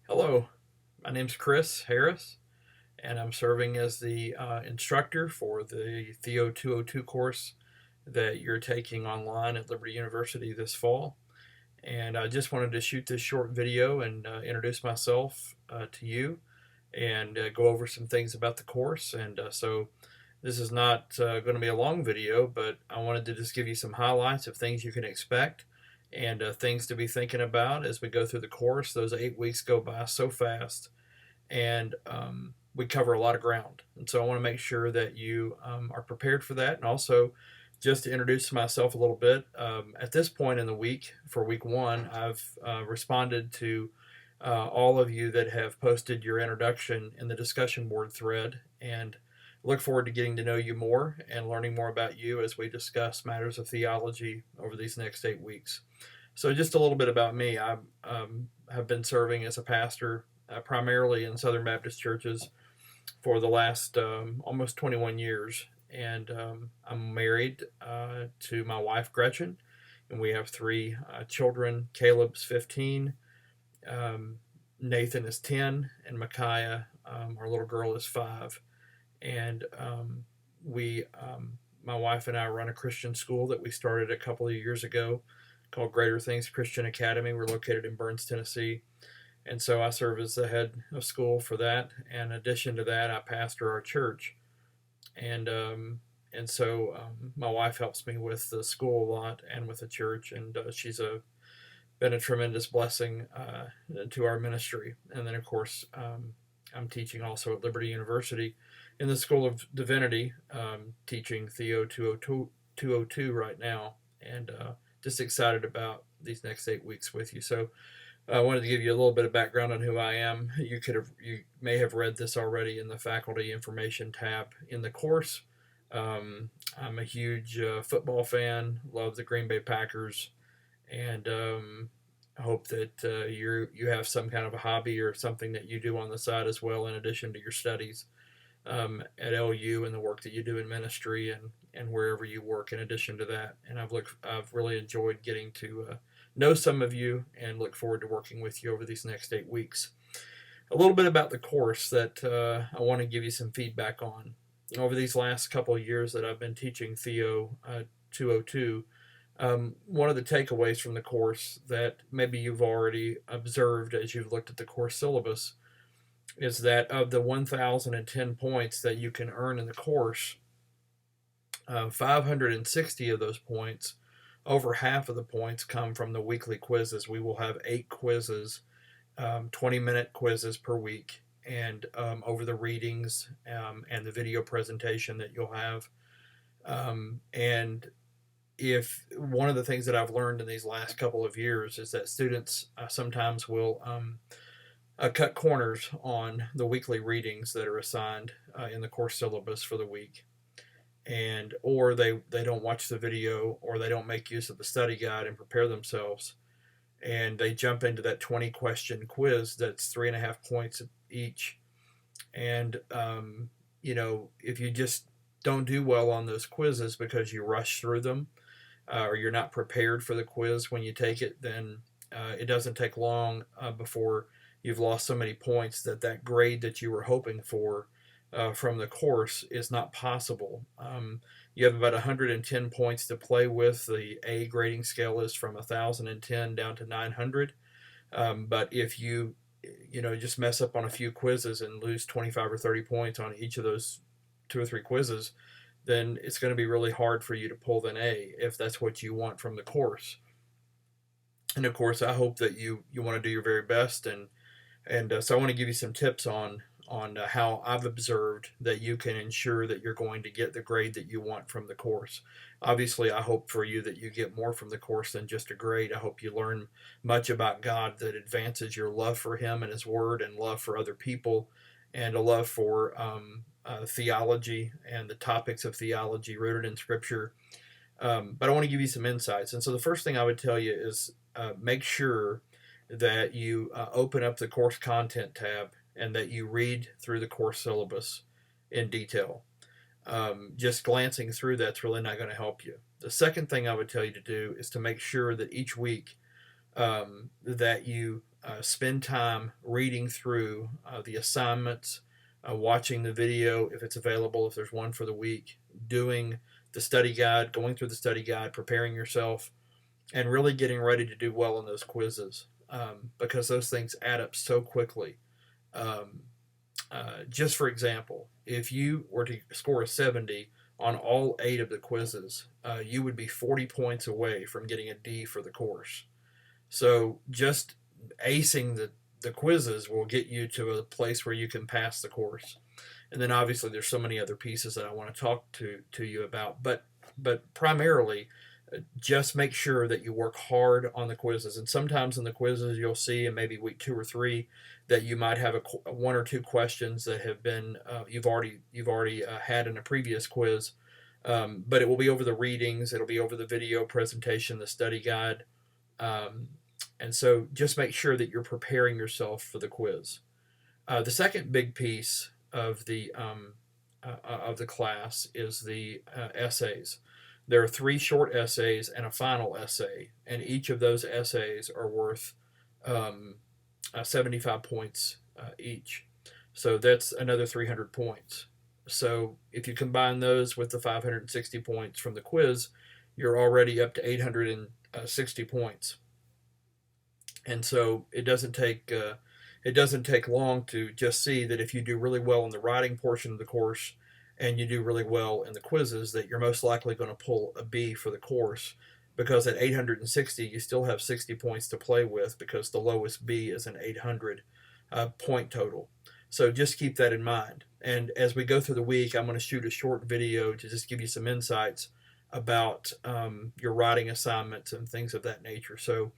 Hello, my name's Chris Harris, and I'm serving as the instructor for the Theo 202 course that you're taking online at Liberty University this fall. And I just wanted to shoot this short video and introduce myself to you and go over some things about the course. And so this is not going to be a long video, but I wanted to just give you some highlights of things you can expect and things to be thinking about as we go through the course. Those 8 weeks go by so fast, and we cover a lot of ground. And so I want to make sure that you are prepared for that. And also, just to introduce myself a little bit, at this point in the week, for week one, I've responded to all of you that have posted your introduction in the discussion board thread, and look forward to getting to know you more and learning more about you as we discuss matters of theology over these next 8 weeks. So, just a little bit about me. I have been serving as a pastor primarily in Southern Baptist churches for the last almost 21 years. And I'm married to my wife, Gretchen, and we have three children. Caleb's 15, Nathan is 10, and Micaiah, our little girl, is 5. And my wife and I run a Christian school that we started a couple of years ago called Greater Things Christian Academy. We're located in Burns, Tennessee. And so I serve as the head of school for that. And in addition to that, I pastor our church. And so my wife helps me with the school a lot and with the church, and she's been a tremendous blessing to our ministry. And then, of course, I'm teaching also at Liberty University in the School of Divinity, teaching Theo 202 right now, and just excited about these next 8 weeks with you. So I wanted to give you a little bit of background on who I am. You may have read this already in the faculty information tab in the course. I'm a huge football fan, love the Green Bay Packers, and I hope that you have some kind of a hobby or something that you do on the side as well, in addition to your studies at LU and the work that you do in ministry and wherever you work in addition to that. And I've really enjoyed getting to know some of you and look forward to working with you over these next 8 weeks. A little bit about the course that I want to give you some feedback on. Over these last couple of years that I've been teaching Theo 202, one of the takeaways from the course that maybe you've already observed as you've looked at the course syllabus is that of the 1,010 points that you can earn in the course, 560 of those points, over half of the points, come from the weekly quizzes. We will have 8 quizzes, 20-minute quizzes per week, and over the readings and the video presentation that you'll have. And if one of the things that I've learned in these last couple of years is that students sometimes will cut corners on the weekly readings that are assigned in the course syllabus for the week, and or they don't watch the video, or they don't make use of the study guide and prepare themselves, and they jump into that 20 question quiz that's 3.5 points each. And if you just don't do well on those quizzes because you rush through them, or you're not prepared for the quiz when you take it, then it doesn't take long before you've lost so many points that grade that you were hoping for from the course is not possible. You have about 110 points to play with. The A grading scale is from 1,010 down to 900. But if you just mess up on a few quizzes and lose 25 or 30 points on each of those 2 or 3 quizzes, then it's going to be really hard for you to pull an A if that's what you want from the course. And of course, I hope that you want to do your very best, and so I want to give you some tips on how I've observed that you can ensure that you're going to get the grade that you want from the course. Obviously, I hope for you that you get more from the course than just a grade. I hope you learn much about God that advances your love for Him and His Word, and love for other people, and a love for theology and the topics of theology rooted in Scripture. But I want to give you some insights. And so the first thing I would tell you is make sure that you open up the course content tab and that you read through the course syllabus in detail. Just glancing through that's really not going to help you. The second thing I would tell you to do is to make sure that each week that you spend time reading through the assignments, watching the video if it's available, if there's one for the week, doing the study guide, going through the study guide, preparing yourself, and really getting ready to do well in those quizzes, because those things add up so quickly. Um, just for example, if you were to score a 70 on all 8 of the quizzes, you would be 40 points away from getting a D for the course. So just acing the quizzes will get you to a place where you can pass the course. And then obviously there's so many other pieces that I want to talk to you about, but primarily just make sure that you work hard on the quizzes. And sometimes in the quizzes you'll see in maybe week 2 or 3 that you might have a one or two questions that have been you've already had in a previous quiz, but it will be over the readings, it'll be over the video presentation, the study guide, um, and so just make sure that you're preparing yourself for the quiz. The second big piece of the class is the essays. There are 3 short essays and a final essay, and each of those essays are worth um, 75 points each. So that's another 300 points. So if you combine those with the 560 points from the quiz, you're already up to 860 points. And so it doesn't take long to just see that if you do really well in the writing portion of the course and you do really well in the quizzes, that you're most likely going to pull a B for the course, because at 860 you still have 60 points to play with, because the lowest B is an 800 point total. So just keep that in mind. And as we go through the week, I'm going to shoot a short video to just give you some insights about your writing assignments and things of that nature. So,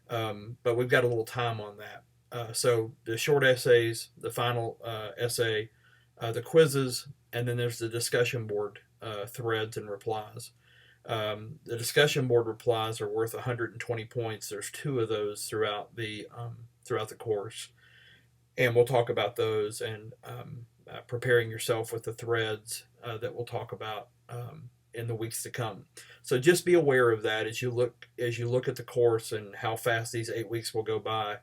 but we've got a little time on that. So the short essays, the final essay, the quizzes, and then there's the discussion board threads and replies. The discussion board replies are worth 120 points. There's 2 of those throughout the course, and we'll talk about those, and preparing yourself with the threads that we'll talk about in the weeks to come. So just be aware of that as you look at the course and how fast these 8 weeks will go by,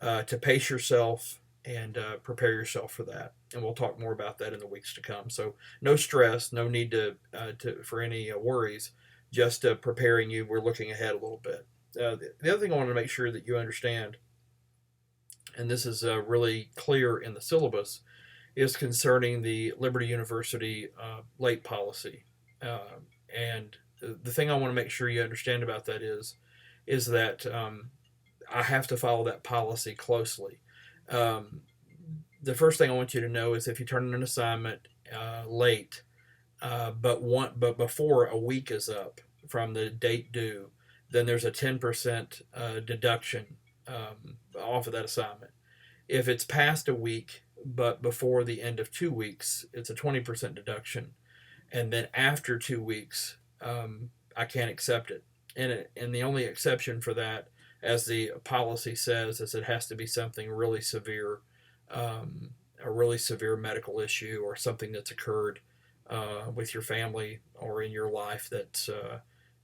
to pace yourself and prepare yourself for that. And we'll talk more about that in the weeks to come. So no stress, no need for any worries, just preparing you. We're looking ahead a little bit. The other thing I want to make sure that you understand, and this is really clear in the syllabus, is concerning the Liberty University late policy. And the thing I want to make sure you understand about that is that I have to follow that policy closely. The first thing I want you to know is if you turn in an assignment late, but before a week is up from the date due, then there's a 10% deduction off of that assignment. If it's past a week but before the end of 2 weeks, it's a 20% deduction, and then after 2 weeks, I can't accept it. And the only exception for that, as the policy says, is it has to be something really severe, a really severe medical issue or something that's occurred with your family or in your life that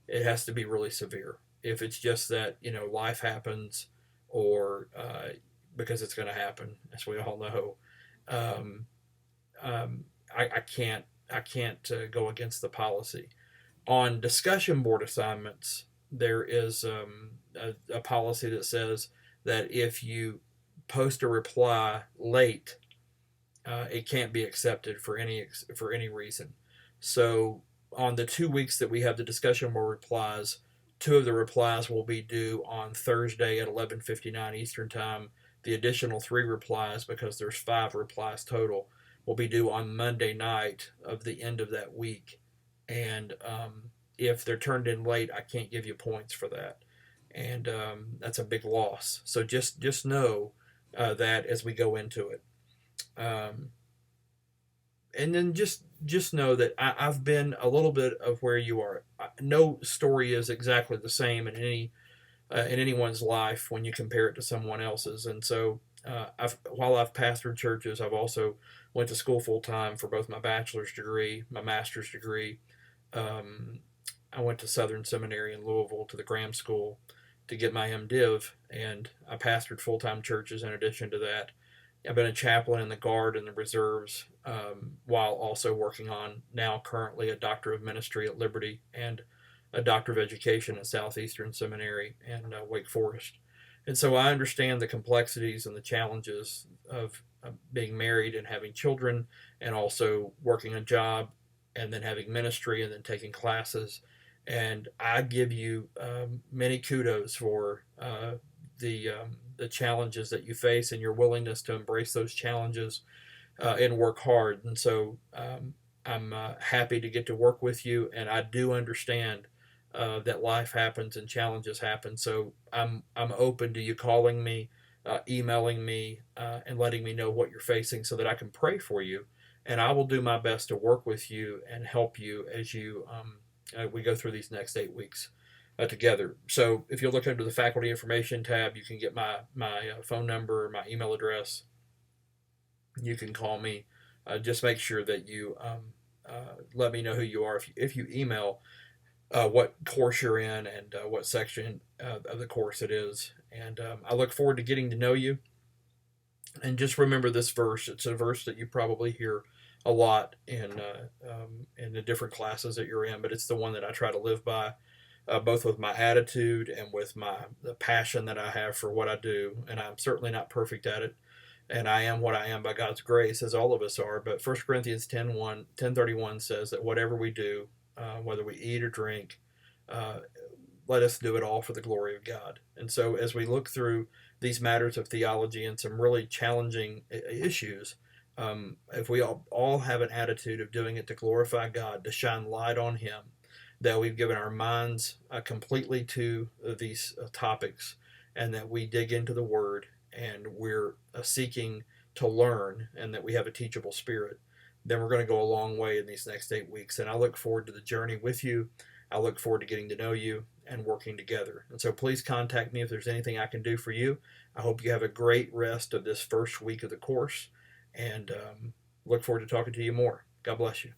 it has to be really severe. If it's just that, life happens, or because it's going to happen, as we all know, I can't go against the policy. On discussion board assignments, there is a policy that says that if you post a reply late, it can't be accepted for any reason. So on the 2 weeks that we have the discussion board replies, 2 of the replies will be due on Thursday at 11:59 Eastern Time. The additional 3 replies, because there's 5 replies total, will be due on Monday night of the end of that week. And if they're turned in late, I can't give you points for that, and that's a big loss. So just know that as we go into it, and then just know that I've been a little bit of where you are. No story is exactly the same in anyone's life when you compare it to someone else's, and so while I've pastored churches, I've also went to school full time for both my bachelor's degree, my master's degree. I went to Southern Seminary in Louisville, to the Graham School, to get my MDiv, and I pastored full-time churches in addition to that. I've been a chaplain in the Guard and the Reserves, while also working on now currently a Doctor of Ministry at Liberty and a Doctor of Education at Southeastern Seminary and Wake Forest. And so I understand the complexities and the challenges of being married and having children, and also working a job, and then having ministry, and then taking classes. And I give you many kudos for the challenges that you face and your willingness to embrace those challenges and work hard. And so I'm happy to get to work with you, and I do understand that life happens and challenges happen. So I'm open to you calling me, emailing me, and letting me know what you're facing so that I can pray for you. And I will do my best to work with you and help you as we go through these next 8 weeks together. So if you look under the faculty information tab, you can get my phone number, my email address. You can call me. Just make sure that you let me know who you are. If you email what course you're in and what section of the course it is. And I look forward to getting to know you. And just remember this verse. It's a verse that you probably hear a lot in the different classes that you're in, but it's the one that I try to live by, both with my attitude and with the passion that I have for what I do. And I'm certainly not perfect at it, and I am what I am by God's grace, as all of us are. But 1 Corinthians 10:31 says that whatever we do, whether we eat or drink, let us do it all for the glory of God. And so as we look through these matters of theology and some really challenging issues, if we all have an attitude of doing it to glorify God, to shine light on Him, that we've given our minds completely to these topics, and that we dig into the Word, and we're seeking to learn, and that we have a teachable spirit, then we're going to go a long way in these next 8 weeks. And I look forward to the journey with you. I look forward to getting to know you and working together. And so please contact me if there's anything I can do for you. I hope you have a great rest of this first week of the course, and look forward to talking to you more. God bless you.